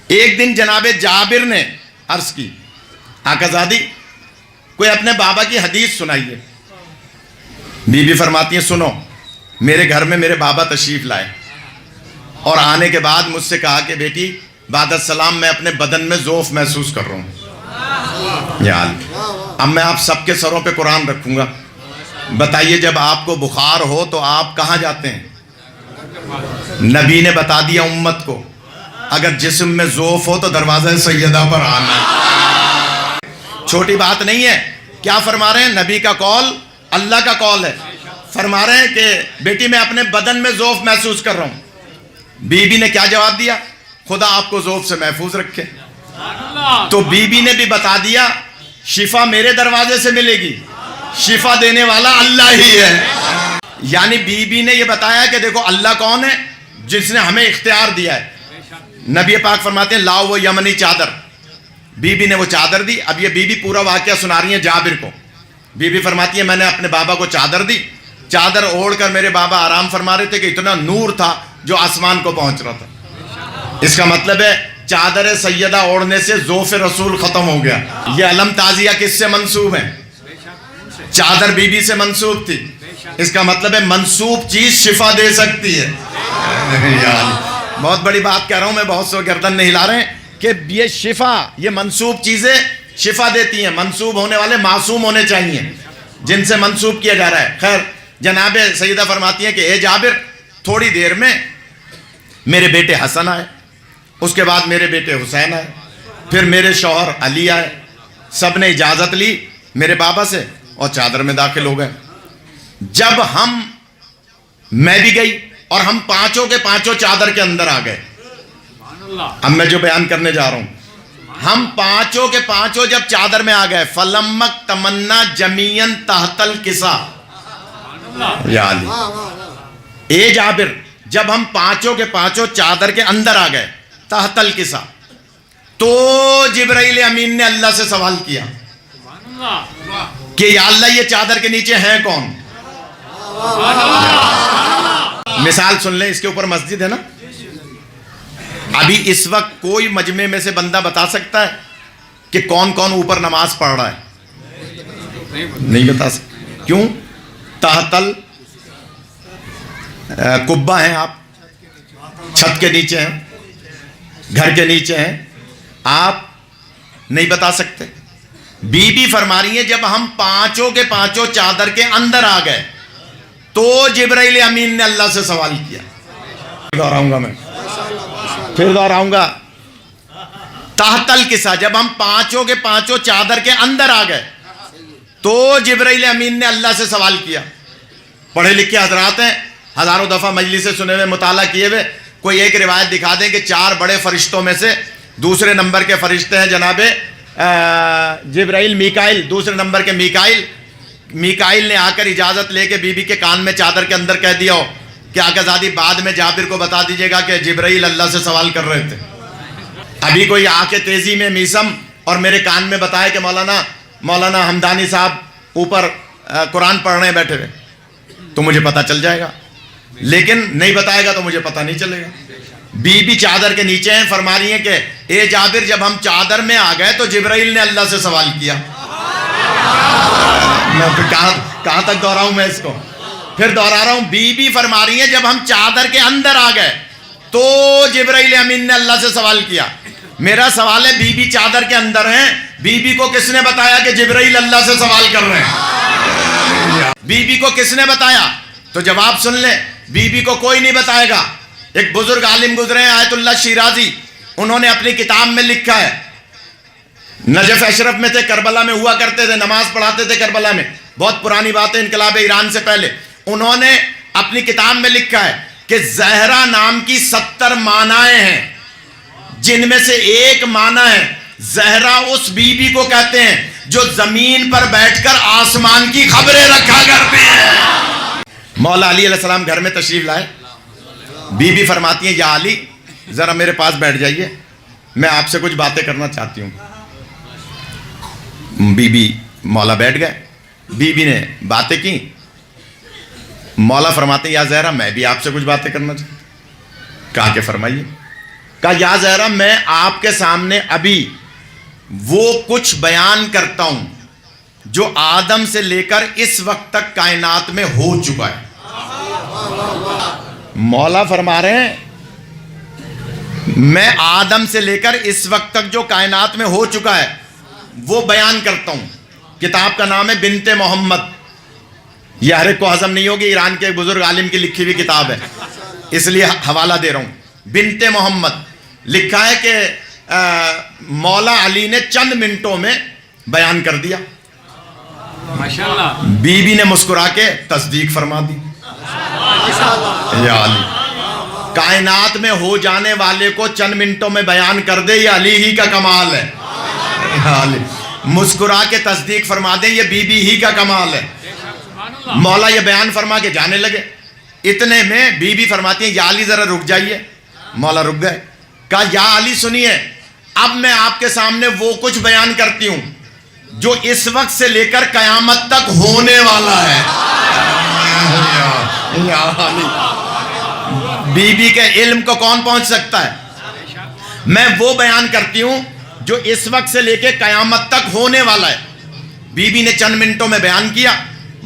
ایک دن جناب جابر نے عرض کی آقا زادی کوئی اپنے بابا کی حدیث سنائیے. بی بی فرماتی ہیں سنو. میرے گھر میں میرے بابا تشریف لائے اور آنے کے بعد مجھ سے کہا کہ بیٹی بعد السلام میں اپنے بدن میں ذوف محسوس کر رہا ہوں. یا اب میں آپ سب کے سروں پہ قرآن رکھوں گا. بتائیے جب آپ کو بخار ہو تو آپ کہاں جاتے ہیں؟ نبی نے بتا دیا امت کو اگر جسم میں ذوف ہو تو دروازہ سیدہ پر آنا. چھوٹی بات نہیں ہے. کیا فرما رہے ہیں؟ نبی کا قول اللہ کا قول ہے. فرما رہے ہیں کہ بیٹی میں اپنے بدن میں ذوف محسوس کر رہا ہوں. بی بی نے کیا جواب دیا؟ خدا آپ کو ذوف سے محفوظ رکھے. تو بی بی نے بھی بتا دیا شفا میرے دروازے سے ملے گی. شفا دینے والا اللہ ہی ہے. یعنی بی بی نے یہ بتایا کہ دیکھو اللہ کون ہے جس نے ہمیں اختیار دیا ہے. نبی پاک فرماتے ہیں لاؤ وہ یمنی چادر. بی بی نے وہ چادر دی. اب یہ بی بی پورا واقعہ سنا رہی ہیں جابر کو. بی بی فرماتی ہے میں نے اپنے بابا کو چادر دی. چادر اوڑھ کر میرے بابا آرام فرما رہے تھے کہ اتنا نور تھا جو آسمان کو پہنچ رہا تھا. اس کا مطلب ہے چادر سیدہ اوڑھنے سے ذوف رسول ختم ہو گیا. یہ علم تعزیہ کس سے منسوب ہے؟ چادر بی بی سے منسوب تھی. اس کا مطلب ہے منسوب چیز شفا دے سکتی ہے. بہت بڑی بات کہہ رہا ہوں میں. بہت سے گردن نہیں ہلا رہے ہیں کہ یہ شفا یہ منسوب چیزیں شفا دیتی ہیں. منسوب ہونے والے معصوم ہونے چاہیے جن سے منسوب کیا جا رہا ہے. خیر جناب سیدہ فرماتی ہیں کہ اے جابر تھوڑی دیر میں میرے بیٹے حسن آئے, اس کے بعد میرے بیٹے حسین آئے, پھر میرے شوہر علی آئے. سب نے اجازت لی میرے بابا سے اور چادر میں داخل ہو گئے. جب میں بھی گئی اور ہم پانچوں کے پانچوں چادر کے اندر آ گئے. اب میں جو بیان کرنے جا رہا ہوں, ہم پانچوں کے پانچوں جب چادر میں آ گئے فلمک تمنا جمیعن تحت الکسا. یا علی اے جابر جب ہم پانچوں کے پانچوں چادر کے اندر آ گئے تحت الکسا تو جبرائیل امین نے اللہ سے سوال کیا کہ یا اللہ یہ چادر کے نیچے ہیں کون؟ مثال سن لیں, اس کے اوپر مسجد ہے نا. ابھی اس وقت کوئی مجمع میں سے بندہ بتا سکتا ہے کہ کون کون اوپر نماز پڑھ رہا ہے؟ نہیں بتا سکتا. کیوں؟ تحتل قبہ ہیں آپ, چھت کے نیچے ہیں, گھر کے نیچے ہیں, آپ نہیں بتا سکتے. بی بی فرما رہی ہیں جب ہم پانچوں کے پانچوں چادر کے اندر آ گئے تو جبرائیل امین نے اللہ سے سوال کیا. دہراؤں گا میں, پھر دہراؤں گا. تحت الکسا جب ہم پانچوں کے پانچوں چادر کے اندر آ گئے تو جبرائیل امین نے اللہ سے سوال کیا. پڑھے لکھے حضرات ہیں, ہزاروں دفعہ مجلس سے سنے ہوئے مطالعہ کیے ہوئے. کوئی ایک روایت دکھا دیں کہ چار بڑے فرشتوں میں سے دوسرے نمبر کے فرشتے ہیں جناب جبرائیل میکائیل, دوسرے نمبر کے میکائیل نے آ کر اجازت لے کے بی بی کے کان میں چادر کے اندر کہہ دیا ہو کہ آقا زادی بعد میں جابر کو بتا دیجئے گا کہ جبرائیل اللہ سے سوال کر رہے تھے. ابھی کوئی آ کے تیزی میں میسم اور میرے کان میں بتائے کہ مولانا ہمدانی صاحب اوپر قرآن پڑھنے بیٹھے ہوئے تو مجھے پتہ چل جائے گا, لیکن نہیں بتائے گا تو مجھے پتہ نہیں چلے گا. بی بی چادر کے نیچے ہیں, فرما رہی ہیں کہ اے جابر جب ہم چادر میں آ گئے تو جبرائیل نے اللہ سے سوال کیا. میں کہاں تک دہراؤں میں اس کو, پھر دہرا رہا ہوں. بی بی فرما رہی ہیں جب ہم چادر کے اندر آ گئے تو جبرائیل امین نے اللہ سے سوال کیا. میرا سوال ہے بی بی چادر کے اندر ہیں, بی بی کو کس نے بتایا کہ جبرائیل اللہ سے سوال کر رہے ہیں؟ بی بی کو کس نے بتایا؟ تو جواب سن لیں, بی بی کو کوئی نہیں بتائے گا. ایک بزرگ عالم گزرے ہیں آیت اللہ شیرازی, انہوں نے اپنی کتاب میں لکھا ہے, نجف اشرف میں تھے, کربلا میں ہوا کرتے تھے, نماز پڑھاتے تھے کربلا میں, بہت پرانی بات ہے, انقلاب ایران سے پہلے. انہوں نے اپنی کتاب میں لکھا ہے کہ زہرا نام کی 70 معنائیں ہیں, جن میں سے ایک معنی ہے زہرا اس بی بی کو کہتے ہیں جو زمین پر بیٹھ کر آسمان کی خبریں رکھا کرتے ہیں. مولا علی علیہ السلام گھر میں تشریف لائے. بی بی فرماتی ہیں یا علی ذرا میرے پاس بیٹھ جائیے, میں آپ سے کچھ باتیں کرنا چاہتی ہوں. بی بی مولا بیٹھ گئے. بی بی نے باتیں کی. مولا فرماتے ہیں یا زہرا میں بھی آپ سے کچھ باتیں کرنا چاہتا ہوں. کہا کہ فرمائیے. کہا یا زہرا میں آپ کے سامنے ابھی وہ کچھ بیان کرتا ہوں جو آدم سے لے کر اس وقت تک کائنات میں ہو چکا ہے. مولا فرما رہے ہیں میں آدم سے لے کر اس وقت تک جو کائنات میں ہو چکا ہے وہ بیان کرتا ہوں. کتاب کا نام ہے بنت محمد. یہ ہر ایک کو ہضم نہیں ہوگی، ایران کے ایک بزرگ عالم کی لکھی ہوئی کتاب ہے، اس لیے حوالہ دے رہا ہوں. بنت محمد لکھا ہے کہ مولا علی نے چند منٹوں میں بیان کر دیا. ماشاءاللہ. بی بی نے مسکرا کے تصدیق فرما دی. یا علی، کائنات میں ہو جانے والے کو چند منٹوں میں بیان کر دے، یہ علی ہی کا کمال ہے. یا علی، مسکرا کے تصدیق فرما دیں، یہ بی بی ہی کا کمال ہے. مولا یہ بیان فرما کے جانے لگے. اتنے میں بی بی فرماتی ہیں یا علی ذرا رک جائیے. مولا رک گئے. کہا یا علی سنیے، اب میں آپ کے سامنے وہ کچھ بیان کرتی ہوں جو اس وقت سے لے کر قیامت تک ہونے والا ہے. یا علی، بی بی کے علم کو کون پہنچ سکتا ہے؟ میں وہ بیان کرتی ہوں جو اس وقت سے لے کے قیامت تک ہونے والا ہے. بی بی نے چند منٹوں میں بیان کیا.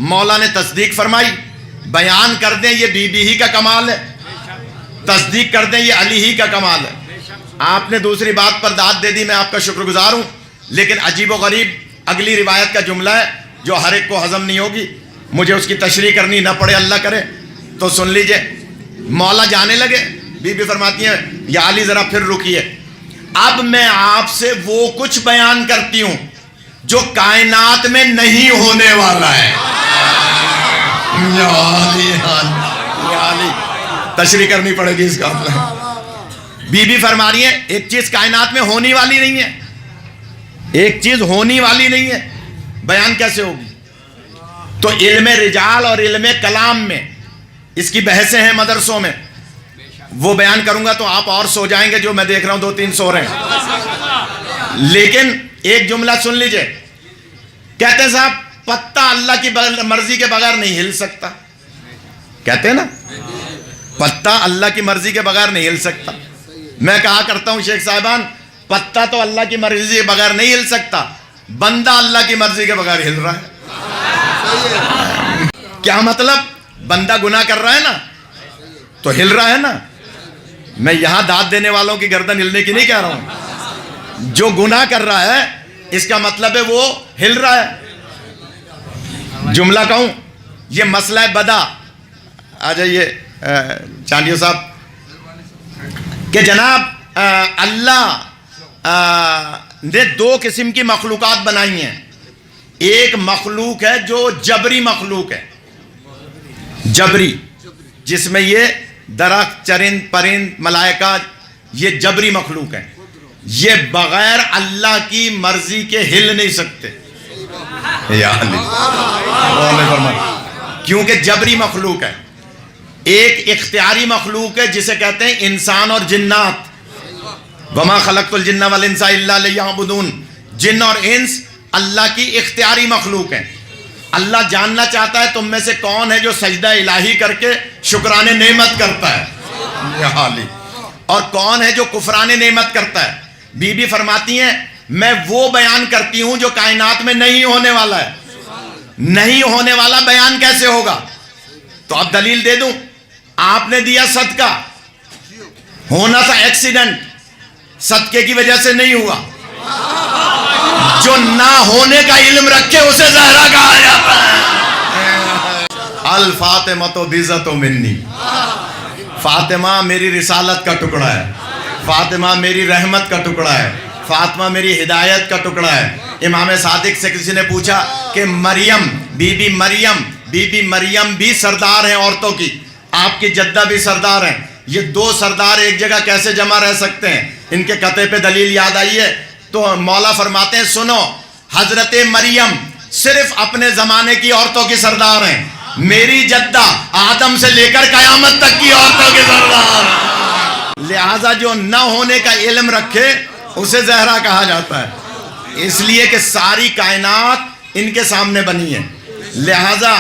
مولا نے تصدیق فرمائی. بیان کر دیں یہ بی بی ہی کا کمال ہے، تصدیق کر دیں یہ علی ہی کا کمال ہے. آپ نے دوسری بات پر داد دے دی، میں آپ کا شکر گزار ہوں. لیکن عجیب و غریب اگلی روایت کا جملہ ہے جو ہر ایک کو ہضم نہیں ہوگی، مجھے اس کی تشریح کرنی نہ پڑے اللہ کرے تو سن لیجئے. مولا جانے لگے. بی بی فرماتی ہیں یا علی ذرا پھر رکیے، اب میں آپ سے وہ کچھ بیان کرتی ہوں جو کائنات میں نہیں ہونے والا ہے. یا علی، یا علی، تشریح کرنی پڑے گی اس کا. بی بی فرما رہی ہے ایک چیز کائنات میں ہونے والی نہیں ہے، ایک چیز ہونے والی نہیں ہے، بیان کیسے ہوگی؟ تو علم رجال اور علم کلام میں اس کی بحثیں ہیں مدرسوں میں، وہ بیان کروں گا تو آپ اور سو جائیں گے، جو میں دیکھ رہا ہوں 2-3 سو رہے ہیں. لیکن ایک جملہ سن لیجئے. کہتے ہیں صاحب پتا اللہ کی مرضی کے بغیر نہیں ہل سکتا. کہتے ہیں نا پتا اللہ کی مرضی کے بغیر نہیں ہل سکتا. میں کہا کرتا ہوں شیخ صاحبان، پتا تو اللہ کی مرضی کے بغیر نہیں ہل سکتا، بندہ اللہ کی مرضی کے بغیر ہل رہا ہے. کیا مطلب؟ بندہ گناہ کر رہا ہے نا تو ہل رہا ہے نا. میں یہاں داد دینے والوں کی گردن ہلنے کی نہیں کہہ رہا ہوں. جو گناہ کر رہا ہے اس کا مطلب ہے وہ ہل رہا ہے. جملہ کہوں، یہ مسئلہ بدا. آ جائیے چاندیو صاحب. کہ جناب اللہ نے 2 قسم کی مخلوقات بنائی ہیں. ایک مخلوق ہے جو جبری مخلوق ہے، جبری، جس میں یہ درخت، چرند، پرند، ملائکہ، یہ جبری مخلوق ہے. یہ بغیر اللہ کی مرضی کے ہل نہیں سکتے. یا علی، کیونکہ جبری مخلوق ہے. ایک اختیاری مخلوق ہے جسے کہتے ہیں انسان اور جنات. وما خلقت الجن والانس الا لیعبدون. جن اور انس اللہ کی اختیاری مخلوق ہیں. اللہ جاننا چاہتا ہے تم میں سے کون ہے جو سجدہ الہی کر کے شکران نعمت کرتا ہے، یا علی، اور کون ہے جو کفران نعمت کرتا ہے. بی بی فرماتی ہیں میں وہ بیان کرتی ہوں جو کائنات میں نہیں ہونے والا ہے. نہیں ہونے والا بیان کیسے ہوگا؟ تو اب دلیل دے دوں. آپ نے دیا صدقہ، ہونا تھا ایکسیڈنٹ، صدقے کی وجہ سے نہیں ہوا. جو نہ ہونے کا علم رکھے اسے زہرا کہا جاتا ہے. الفاطمہ بزت منی، فاطمہ میری رسالت کا ٹکڑا ہے، فاطمہ میری رحمت کا ٹکڑا ہے، فاطمہ میری ہدایت کا ٹکڑا ہے. امام صادق سے کسی نے پوچھا کہ مریم، بی بی مریم بھی سردار ہیں عورتوں کی، آپ کی جدہ بھی سردار ہیں، یہ 2 سردار ایک جگہ کیسے جمع رہ سکتے ہیں؟ ان کے قطعے پہ دلیل یاد آئی ہے. تو مولا فرماتے ہیں سنو، حضرت مریم صرف اپنے زمانے کی عورتوں کی سردار ہیں، میری جدہ آدم سے لے کر قیامت تک کی عورتوں کی سردار ہیں. لہذا جو نہ ہونے کا علم رکھے اسے زہرا کہا جاتا ہے، اس لیے کہ ساری کائنات ان کے سامنے بنی ہے. لہذا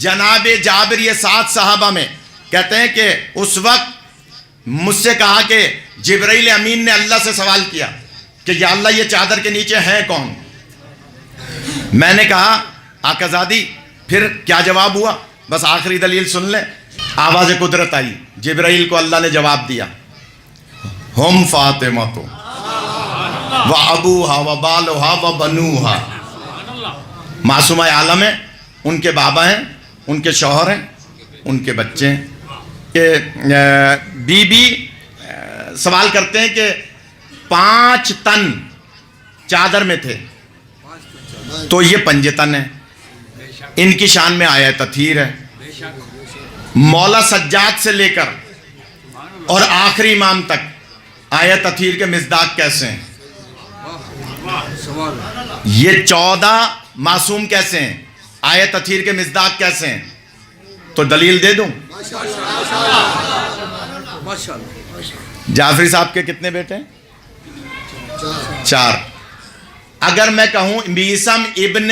جناب جابر یہ 7 صحابہ میں کہتے ہیں کہ اس وقت مجھ سے کہا کہ جبرائیل امین نے اللہ سے سوال کیا کہ یا اللہ یہ چادر کے نیچے ہے کون؟ میں نے کہا آقا زادی پھر کیا جواب ہوا؟ بس آخری دلیل سن لیں۔ آواز قدرت آئی، جبرائیل کو اللہ نے جواب دیا، ہم فاطمہ تو و ابوہا و بالوہا و بنوہا، معصومہ عالم ہے، ان کے بابا ہیں، ان کے شوہر ہیں، ان کے بچے ہیں۔ کہ بی بی سوال کرتے ہیں کہ 5 تن چادر میں تھے تو یہ 5 تن ہے، ان کی شان میں آیا تطہیر ہے۔ مولا سجاد سے لے کر اور آخری امام تک آیا تطہیر کے مصداق کیسے ہیں؟ یہ 14 معصوم کیسے ہیں؟ آیا تطہیر کے مصداق کیسے ہیں؟ تو دلیل دے دوں؟ جعفری صاحب کے کتنے بیٹے ہیں؟ 4۔ اگر میں کہوں میثم ابن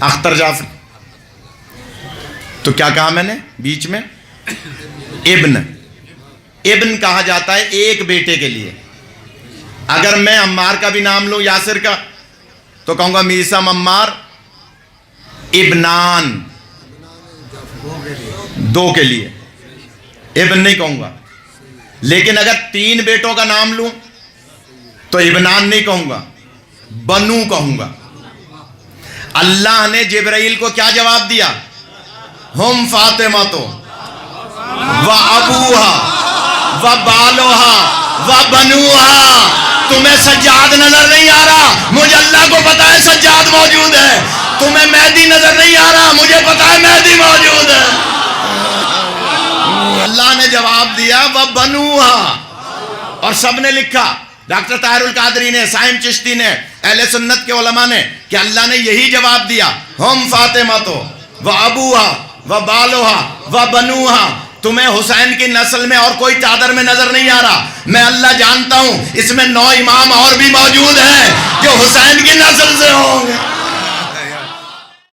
اختر جعفری تو کیا کہا میں نے بیچ میں؟ ابن کہا جاتا ہے ایک بیٹے کے لیے۔ اگر میں عمار کا بھی نام لوں، یاسر کا، تو کہوں گا میثم عمار ابنان، 2 کے لیے، ابن نہیں کہوں گا۔ لیکن اگر 3 بیٹوں کا نام لوں تو ابنان نہیں کہوں گا، بنو کہوں گا۔ اللہ نے جبرائیل کو کیا جواب دیا؟ ہم فاطمہ تو و ابوہا و بالوہا و بنوہا۔ تمہیں سجاد نظر نہیں آ رہا، مجھے اللہ کو پتا ہے سجاد موجود ہے۔ تمہیں مہدی نظر نہیں آ رہا، مجھے پتا ہے مہدی موجود ہے۔ اللہ نے جواب دیا وہ بنوہا، اور سب نے لکھا، ڈاکٹر طاہر القادری نے، سائم چشتی نے، اہل سنت کے علماء نے، کہ اللہ نے یہی جواب دیا، ہم فاطمہ تو و ابوہا و بالوہا و بنوہا۔ تمہیں حسین کی نسل میں اور کوئی چادر میں نظر نہیں آ رہا، میں اللہ جانتا ہوں اس میں 9 امام اور بھی موجود ہیں جو حسین کی نسل سے ہوں گے۔